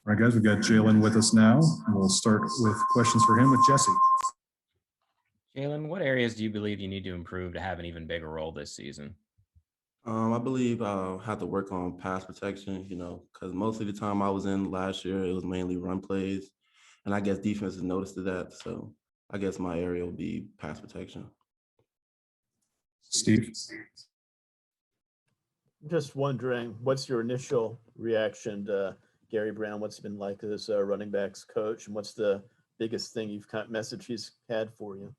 All right, guys, we've got Jalen with us now. We'll start with questions for him with Jesse. Jalen, what areas do you believe you need to improve to have an even bigger role this season? I believe I'll have to work on pass protection, because most of the time I was in last year, it was mainly run plays. And I guess defense has noticed that. So I guess my area will be pass protection. Steve? Just wondering, what's your initial reaction to Gary Brown? What's it been like as a running backs coach? And what's the biggest thing message he's had for you?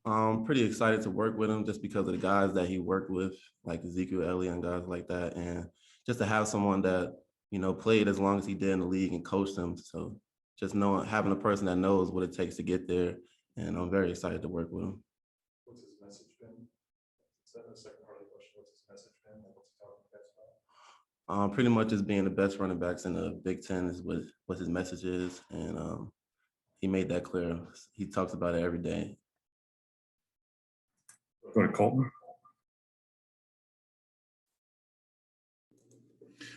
I'm pretty excited to work with him just because of the guys that he worked with, like Ezekiel Elliott and guys like that. And just to have someone that, played as long as he did in the league and coached them. So just having a person that knows what it takes to get there. And I'm very excited to work with him. What's his message been? Is that the second part of the question? What's his message been? What's he talking about? Pretty much as being the best running backs in the Big Ten is what his message is. And he made that clear. He talks about it every day. Go to Colton.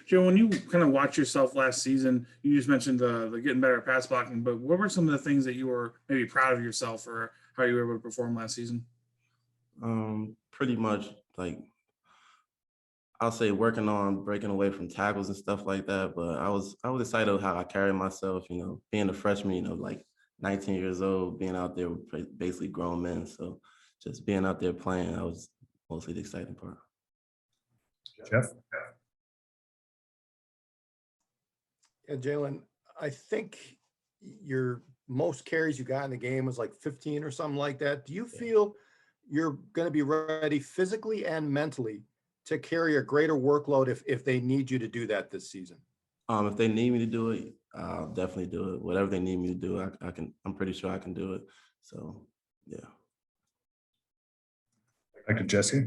Joe, when you kind of watch yourself last season, you just mentioned the getting better at pass blocking, but what were some of the things that you were maybe proud of yourself or how you were able to perform last season? Pretty much I'll say working on breaking away from tackles and stuff like that. But I was excited of how I carried myself, being a freshman, like 19 years old, being out there with basically grown men. So just being out there playing, that was mostly the exciting part. Jeff? Yeah, Jalen, I think your most carries you got in the game was like 15 or something like that. Do you feel you're going to be ready physically and mentally to carry a greater workload if they need you to do that this season? If they need me to do it, I'll definitely do it. Whatever they need me to do, I can. I'm pretty sure I can do it. So, yeah. Back to Jesse.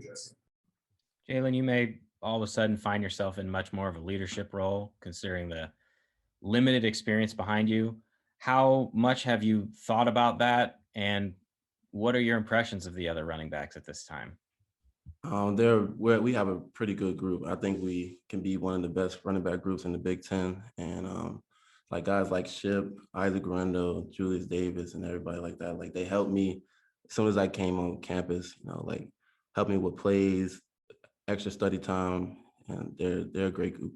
Jalen, you may all of a sudden find yourself in much more of a leadership role, considering the limited experience behind you. How much have you thought about that? And what are your impressions of the other running backs at this time? We have a pretty good group. I think we can be one of the best running back groups in the Big Ten. And like guys like Ship, Isaac Guerendo, Julius Davis, and everybody like that, like they helped me as soon as I came on campus, like helped me with plays, extra study time, and they're a great group.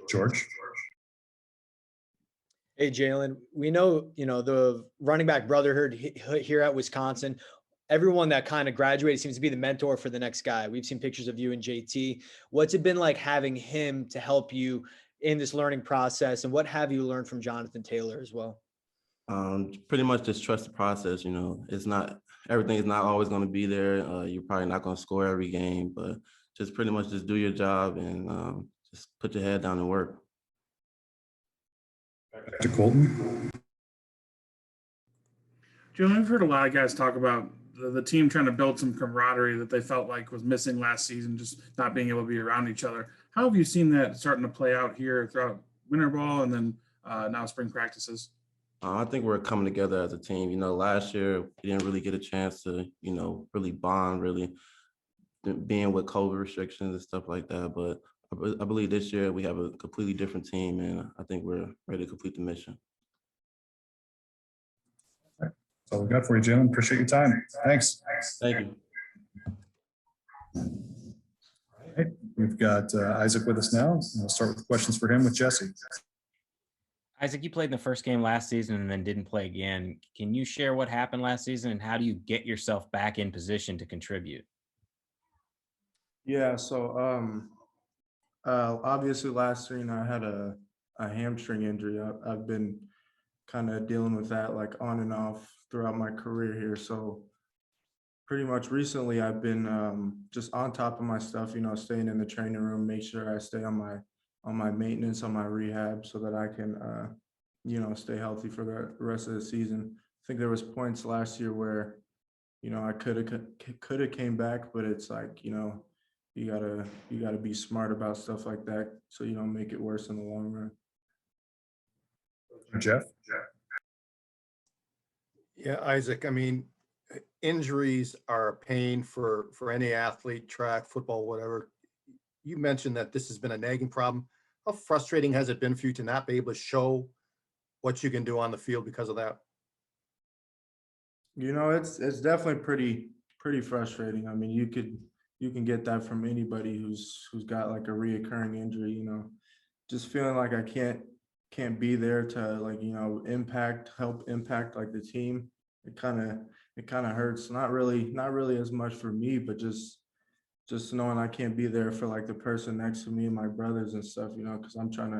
George? Hey, Jalen, we know, the running back brotherhood here at Wisconsin. Everyone that kind of graduated seems to be the mentor for the next guy. We've seen pictures of you and JT. What's it been like having him to help you in this learning process? And what have you learned from Jonathan Taylor as well? Pretty much just trust the process. Everything is not always going to be there. You're probably not going to score every game, but just pretty much just do your job and just put your head down and work. Back to Colton. Jalen, I've heard a lot of guys talk about the team trying to build some camaraderie that they felt like was missing last season, just not being able to be around each other. How have you seen that starting to play out here throughout winter ball and then now spring practices? I think we're coming together as a team. Last year we didn't really get a chance to, really bond, really being with COVID restrictions and stuff like that. But I believe this year we have a completely different team, and I think we're ready to complete the mission. That's all we got for you, Jalen. Appreciate your time. Thanks. Thank you. All right. We've got Isaac with us now. And we'll start with questions for him with Jesse. Isaac, you played in the first game last season and then didn't play again. Can you share what happened last season and how do you get yourself back in position to contribute? Yeah, so obviously last year, I had a hamstring injury. I've been kind of dealing with that like on and off throughout my career here. So pretty much recently I've been just on top of my stuff, staying in the training room, make sure I stay on my maintenance, on my rehab so that I can, stay healthy for the rest of the season. I think there was points last year where, I could have came back, but it's like, you gotta be smart about stuff like that so you don't make it worse in the long run. Jeff? Yeah, Isaac, injuries are a pain for any athlete, track, football, whatever. You mentioned that this has been a nagging problem. how frustrating has it been for you to not be able to show what you can do on the field because of that? You know, it's definitely pretty frustrating. I mean, you can get that from anybody who's got like a reoccurring injury, you know. Just feeling like I can't be there to like, you know, help impact like the team. It kind of hurts. Not really as much for me, but just knowing I can't be there for like the person next to me and my brothers and stuff, you know, because I'm trying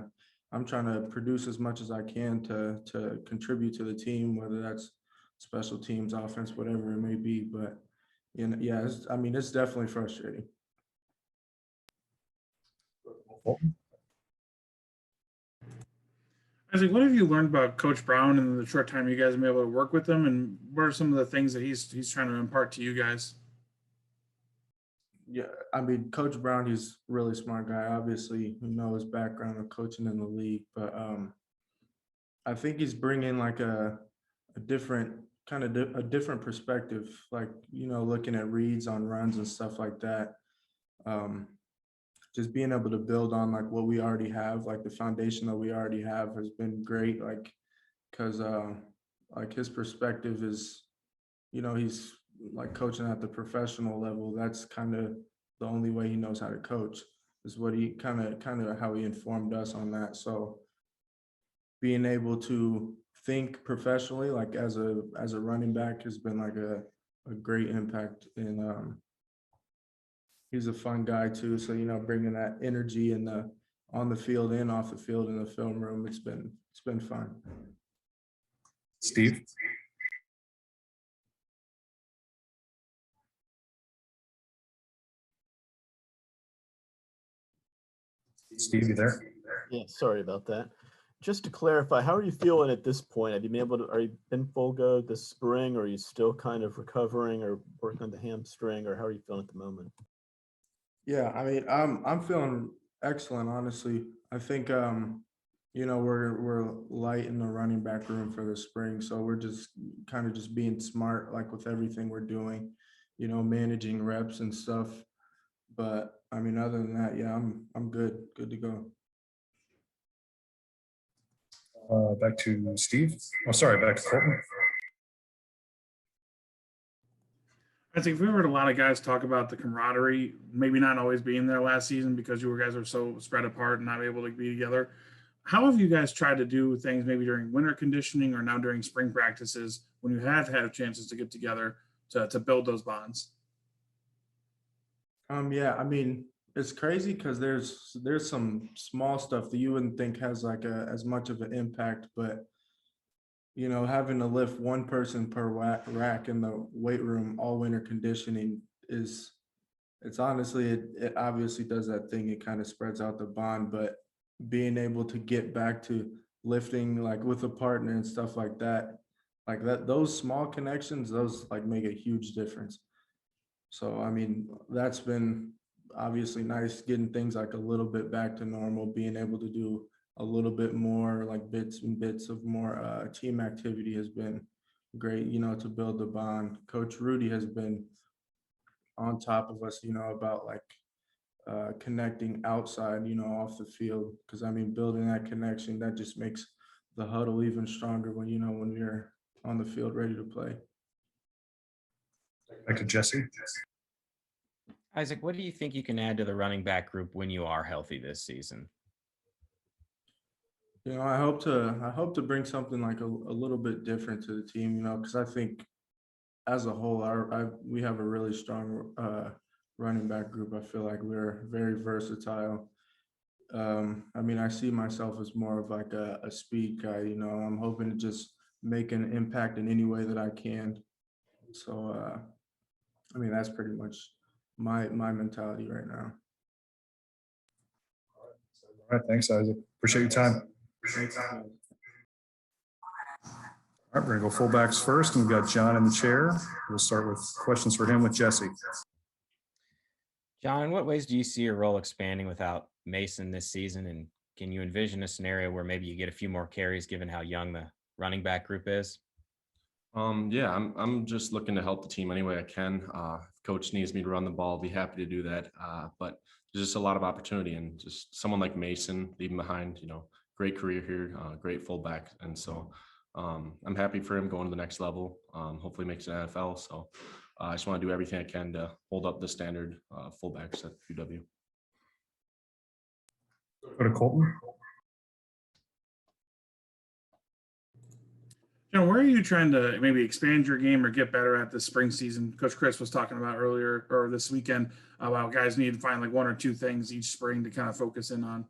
to produce as much as I can to contribute to the team, whether that's special teams, offense, whatever it may be. But you know, yeah, I mean, it's definitely frustrating. Isaac, what have you learned about Coach Brown in the short time you guys have been able to work with him, and what are some of the things that he's trying to impart to you guys? Yeah, I mean, Coach Brown, he's a really smart guy. Obviously, you know his background of coaching in the league, but I think he's bringing like a different a different perspective, like, you know, looking at reads on runs and stuff like that. Um, just being able to build on like what we already have, like the foundation that we already have has been great. Like, because like his perspective is, you know, he's like coaching at the professional level. That's kind of the only way he knows how to coach, is what he kind of how he informed us on that. So being able to think professionally, like as a running back, has been like a great impact. And he's a fun guy too. So, you know, bringing that energy in the on the field and off the field in the film room, it's been fun. Steve? Steve, you there? Yeah, sorry about that. Just to clarify, how are you feeling at this point? Have you been able to, are you been full go this spring, or are you still kind of recovering or working on the hamstring, or how are you feeling at the moment? Yeah, I mean, I'm feeling excellent, honestly. I think you know, we're light in the running back room for the spring, so we're just kind of just being smart, like with everything we're doing, you know, managing reps and stuff. But I mean, other than that, yeah, I'm good to go. Back to Steve. Oh, sorry, back to Colton. I think we've heard a lot of guys talk about the camaraderie, maybe not always being there last season because you guys are so spread apart and not able to be together. How have you guys tried to do things maybe during winter conditioning or now during spring practices when you have had chances to get together to build those bonds? Yeah, I mean, it's crazy because there's some small stuff that you wouldn't think has like as much of an impact, but you know, having to lift one person per rack in the weight room all winter conditioning it's honestly, it obviously does that thing. It kind of spreads out the bond, but being able to get back to lifting like with a partner and stuff like that, those small connections, those like make a huge difference. So, I mean, that's been obviously nice, getting things like a little bit back to normal, being able to do a little bit more like bits and bits of more team activity has been great, you know, to build the bond. Coach Rudy has been on top of us, you know, about like connecting outside, you know, off the field. Because I mean, building that connection, that just makes the huddle even stronger when, you know, when you're on the field ready to play. Back to Jesse. Isaac, what do you think you can add to the running back group when you are healthy this season? You know, I hope to bring something like a little bit different to the team, you know, because I think as a whole, we have a really strong running back group. I feel like we're very versatile. I mean, I see myself as more of like a speed guy, you know. I'm hoping to just make an impact in any way that I can. So, I mean, that's pretty much my mentality right now. All right, thanks, Isaac. Appreciate your time. All right, we're gonna go fullbacks first, and we've got John in the chair. We'll start with questions for him with Jesse. John, in what ways do you see your role expanding without Mason this season? And can you envision a scenario where maybe you get a few more carries given how young the running back group is? Yeah, I'm just looking to help the team any way I can. If coach needs me to run the ball, I'll be happy to do that. But there's just a lot of opportunity, and just someone like Mason leaving behind, great career here, great fullback. And so I'm happy for him going to the next level. Hopefully makes it NFL. So I just want to do everything I can to hold up the standard fullbacks at UW. Go to Colton. Where are you trying to maybe expand your game or get better at this spring season? Coach Chris was talking about earlier or this weekend about guys need to find like 1 or 2 things each spring to kind of focus in on.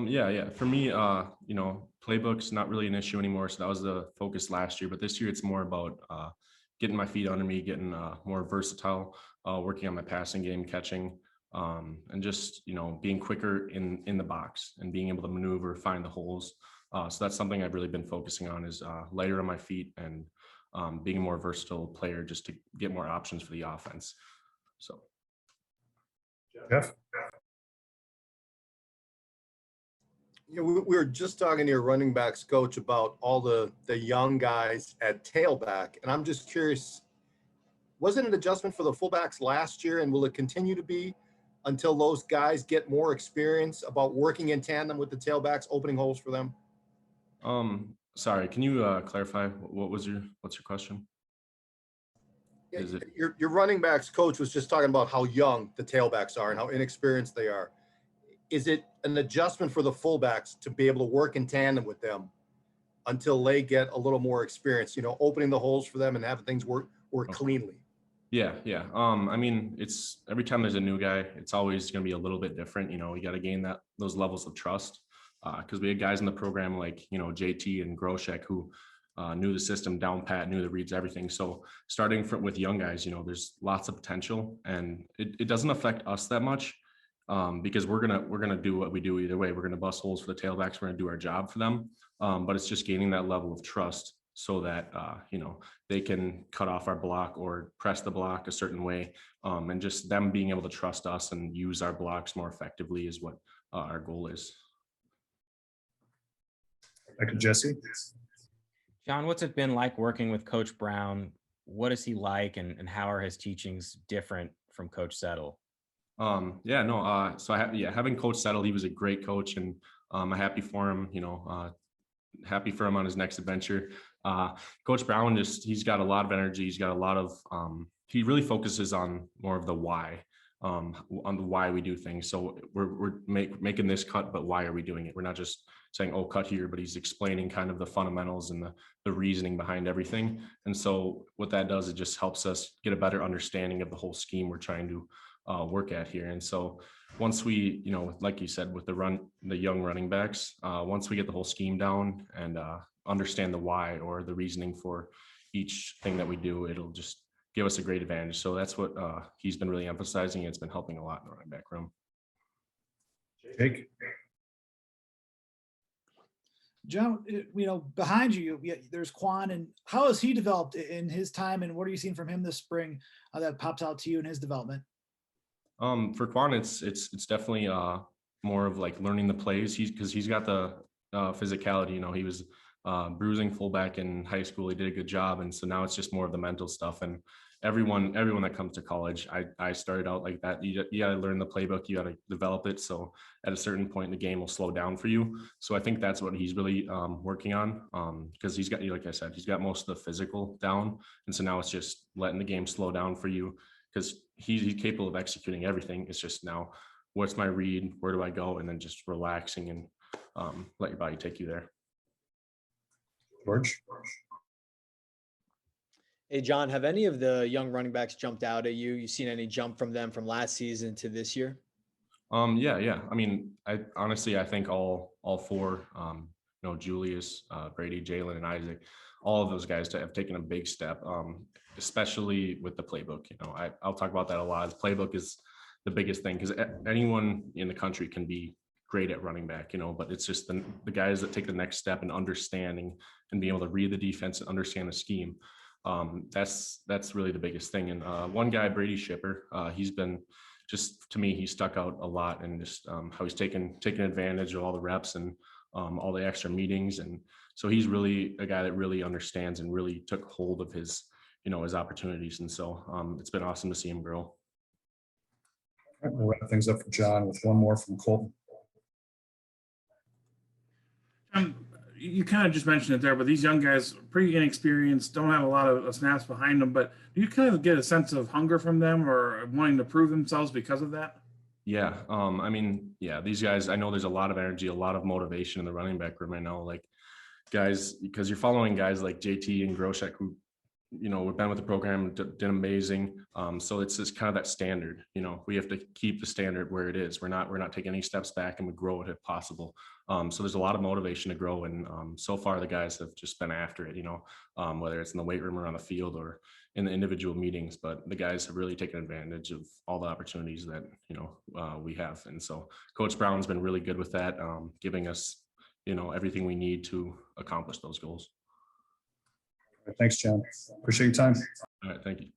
Yeah. For me, playbook's not really an issue anymore. So that was the focus last year. But this year it's more about getting my feet under me, getting more versatile, working on my passing game, catching, and just, being quicker in the box and being able to maneuver, find the holes. So that's something I've really been focusing on, is lighter on my feet and being a more versatile player, just to get more options for the offense. So. Jeff? We were just talking to your running backs coach about all the young guys at tailback. And I'm just curious, was it an adjustment for the fullbacks last year, and will it continue to be until those guys get more experience about working in tandem with the tailbacks, opening holes for them? Sorry, can you clarify what's your question? Is it Your running backs coach was just talking about how young the tailbacks are and how inexperienced they are. Is it an adjustment for the fullbacks to be able to work in tandem with them until they get a little more experience, opening the holes for them and having things work cleanly? Yeah. I mean, it's every time there's a new guy, it's always going to be a little bit different. You got to gain those levels of trust, because we had guys in the program like, JT and Groshek who knew the system down pat, knew the reads, everything. So starting with young guys, there's lots of potential, and it doesn't affect us that much. Because we're gonna do what we do either way. We're gonna bust holes for the tailbacks. We're gonna do our job for them. But it's just gaining that level of trust so that they can cut off our block or press the block a certain way, and just them being able to trust us and use our blocks more effectively is what our goal is. Back to Jesse. John, what's it been like working with Coach Brown? What is he like, and how are his teachings different from Coach Settle? So having Coach Settle, he was a great coach, and I'm happy for him, happy for him on his next adventure. Coach Brown, he's got a lot of energy. He's got a lot of, he really focuses on more of the why, on the why we do things. So we're making this cut, but why are we doing it? We're not just saying, oh, cut here, but he's explaining kind of the fundamentals and the reasoning behind everything. And so what that does, it just helps us get a better understanding of the whole scheme we're trying to work at here. And so once we, like you said, with the young running backs, once we get the whole scheme down and understand the why or the reasoning for each thing that we do, it'll just give us a great advantage. So that's what he's been really emphasizing. It's been helping a lot in the running back room. Jake? John, behind you, there's Quan, and how has he developed in his time, and what are you seeing from him this spring that pops out to you in his development? For Quan, it's definitely more of like learning the plays. Because he's got the physicality. He was bruising fullback in high school. He did a good job, and so now it's just more of the mental stuff. And everyone that comes to college, I started out like that. You got to learn the playbook. You got to develop it. So at a certain point, the game will slow down for you. So I think that's what he's really working on, because he's got, like I said, he's got most of the physical down, and so now it's just letting the game slow down for you, because he's capable of executing everything. It's just now, what's my read? Where do I go? And then just relaxing and let your body take you there. George? Hey, John, have any of the young running backs jumped out at you? You seen any jump from them from last season to this year? Yeah. I mean, I think all four, Julius, Brady, Jalen, and Isaac, all of those guys have taken a big step, especially with the playbook. I'll talk about that a lot. The playbook is the biggest thing, because anyone in the country can be great at running back, but it's just the guys that take the next step in understanding and being able to read the defense and understand the scheme. That's really the biggest thing. And one guy, Brady Shipper, he's been just, to me, he stuck out a lot, and just how he's taken advantage of all the reps and all the extra meetings. And so he's really a guy that really understands and really took hold of his opportunities. And so it's been awesome to see him grow. We'll wrap things up for John with one more from Colton. You kind of just mentioned it there, but these young guys, pretty inexperienced, don't have a lot of snaps behind them. But do you kind of get a sense of hunger from them or wanting to prove themselves because of that? Yeah. I mean, yeah, these guys, I know there's a lot of energy, a lot of motivation in the running back room. I know, like, guys, because you're following guys like JT and Groshek who, you know, we've been with the program, did amazing. So it's just kind of that standard, you know, we have to keep the standard where it is. We're not taking any steps back, and we grow it if possible. So there's a lot of motivation to grow. And so far the guys have just been after it, you know, whether it's in the weight room or on the field or in the individual meetings, but the guys have really taken advantage of all the opportunities that, you know, we have. And so Coach Brown's been really good with that, giving us, you know, everything we need to accomplish those goals. Thanks, John. Appreciate your time. All right. Thank you.